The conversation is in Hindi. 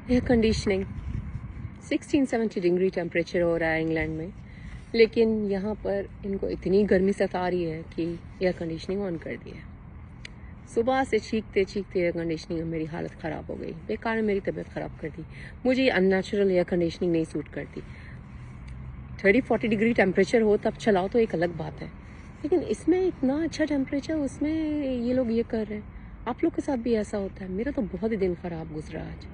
एयर कंडीशनिंग 16-70 डिग्री टेम्परेचर हो रहा है इंग्लैंड में, लेकिन यहाँ पर इनको इतनी गर्मी सता रही है कि एयर कंडीशनिंग ऑन कर दी है। सुबह से चीखते चीखते एयर कंडीशनिंग में मेरी हालत ख़राब हो गई, बेकार में मेरी तबीयत ख़राब कर दी। मुझे ये अननेचुरल एयर कंडीशनिंग नहीं सूट करती। 30-40 डिग्री टेम्परेचर हो तब चलाओ तो एक अलग बात है, लेकिन इसमें इतना अच्छा टेम्परेचर, उसमें ये लोग ये कर रहे हैं। आप लोग के साथ भी ऐसा होता है? मेरा तो बहुत ही दिन ख़राब गुजरा आज।